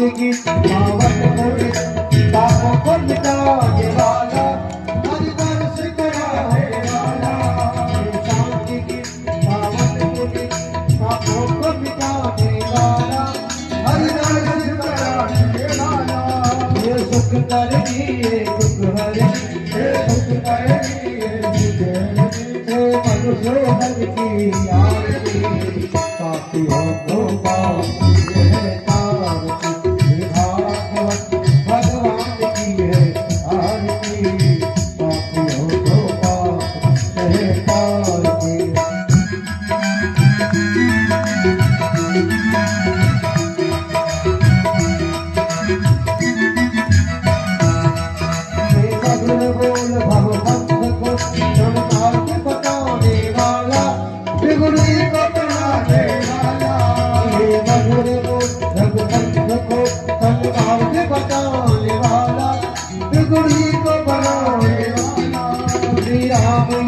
की पावन पुण्य पापों को मिटाने वाला हरि दर्श कराने वाला शांति की पावन पुण्य पापों को मिटाने वाला हरि दर्श कराने वाला ये सुख करनी ये दुख हरनी ये सुख करनी ये दुख हरनी मनुष्य हर की आरती पापियों को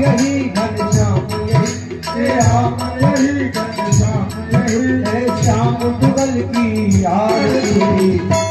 यही घनश्याम यही राम यही घनश्याम यही श्याम दुगल की आरती